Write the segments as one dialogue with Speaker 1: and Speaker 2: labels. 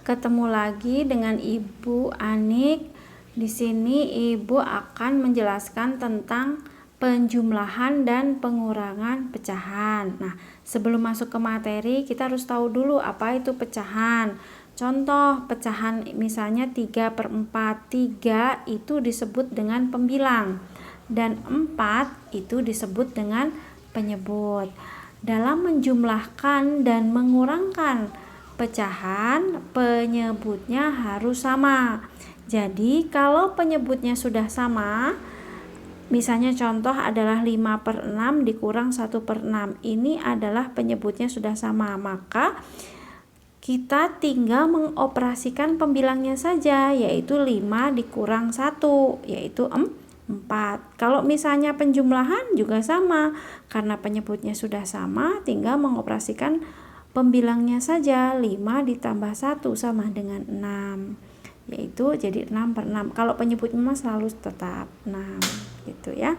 Speaker 1: ketemu lagi dengan Ibu Anik. Di sini Ibu akan menjelaskan tentang penjumlahan dan pengurangan pecahan. Nah, sebelum masuk ke materi, kita harus tahu dulu apa itu pecahan. Contoh pecahan misalnya 3/4. 3 itu disebut dengan pembilang dan 4 itu disebut dengan penyebut. Dalam menjumlahkan dan mengurangkan pecahan, penyebutnya harus sama. Jadi kalau penyebutnya sudah sama, misalnya contoh adalah 5/6 dikurang 1/6, ini adalah penyebutnya sudah sama, maka kita tinggal mengoperasikan pembilangnya saja, yaitu 5 dikurang 1, yaitu 4. Kalau misalnya penjumlahan juga sama, karena penyebutnya sudah sama, tinggal mengoperasikan pembilangnya saja. 5 ditambah 1 sama dengan 6, yaitu jadi 6/6. Kalau penyebutnya selalu tetap 6 gitu ya.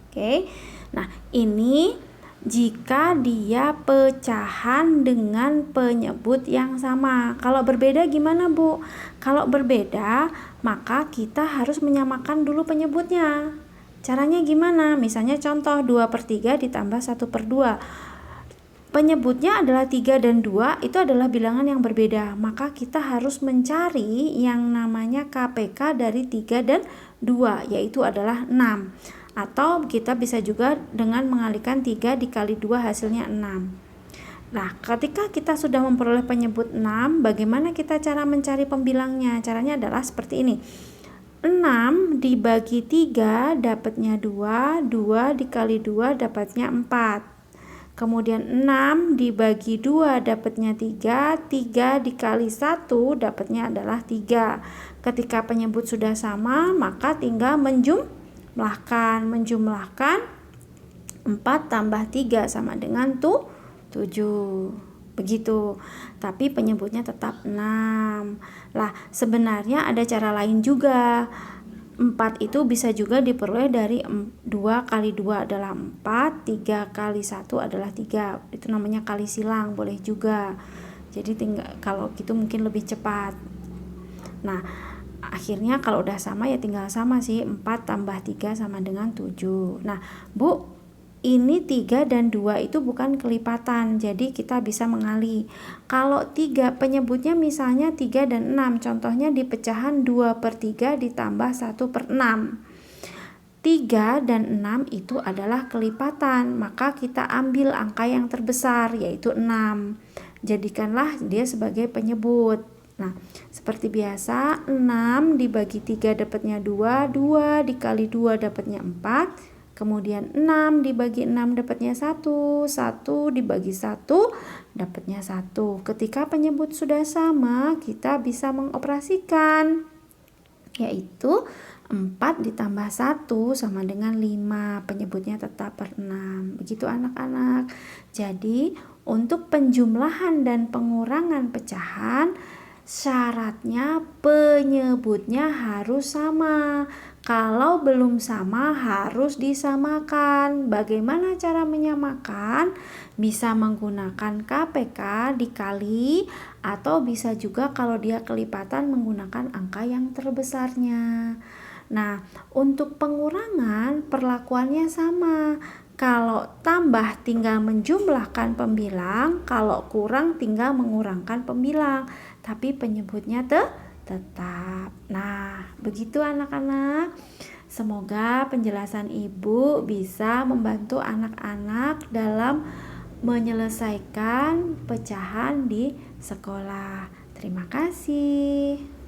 Speaker 1: Oke. Nah, ini jika dia pecahan dengan penyebut yang sama. Kalau berbeda gimana, Bu? Kalau berbeda, maka kita harus menyamakan dulu penyebutnya. Caranya gimana? Misalnya contoh 2/3 ditambah 1/2. Penyebutnya adalah 3 dan 2, itu adalah bilangan yang berbeda. Maka kita harus mencari yang namanya KPK dari 3 dan 2, yaitu adalah 6. Atau kita bisa juga dengan mengalihkan 3 dikali 2 hasilnya 6. Nah, ketika kita sudah memperoleh penyebut 6, bagaimana kita cara mencari pembilangnya? Caranya adalah seperti ini. 6 dibagi 3 dapatnya 2, 2 dikali 2 dapatnya 4. Kemudian 6 dibagi 2 dapatnya 3, 3 dikali 1 dapatnya adalah 3. Ketika penyebut sudah sama, maka tinggal menjumlahkan 4 tambah 3 sama dengan 7. Begitu. Tapi penyebutnya tetap 6. Lah, sebenarnya ada cara lain juga. 4 itu bisa juga diperoleh dari 2 kali 2 adalah 4, 3 kali 1 adalah 3. Itu namanya kali silang, boleh juga. Jadi kalau gitu mungkin lebih cepat. Nah, akhirnya kalau udah sama ya tinggal sama sih, 4 tambah 3 sama dengan 7. Nah, Bu, ini 3 dan 2 itu bukan kelipatan, jadi kita bisa mengalih. Kalau 3 penyebutnya misalnya 3 dan 6, contohnya di pecahan 2/3 ditambah 1/6. 3 dan 6 itu adalah kelipatan, maka kita ambil angka yang terbesar yaitu 6. Jadikanlah dia sebagai penyebut. Nah, seperti biasa, 6 dibagi 3 dapatnya 2, 2 dikali 2 dapatnya 4. Kemudian 6 dibagi 6 dapatnya 1, 1 dibagi 1 dapatnya 1. Ketika penyebut sudah sama, kita bisa mengoperasikan, yaitu 4 ditambah 1 sama dengan 5. Penyebutnya tetap per 6. Begitu anak-anak. Jadi, untuk penjumlahan dan pengurangan pecahan, syaratnya penyebutnya harus sama. Kalau belum sama harus disamakan. Bagaimana cara menyamakan? Bisa menggunakan KPK dikali, atau bisa juga kalau dia kelipatan menggunakan angka yang terbesarnya. Nah, untuk pengurangan perlakuannya sama. Kalau tambah tinggal menjumlahkan pembilang, kalau kurang tinggal mengurangkan pembilang, tapi penyebutnya tetap. Nah, begitu anak-anak. Semoga penjelasan Ibu bisa membantu anak-anak dalam menyelesaikan pecahan di sekolah. Terima kasih.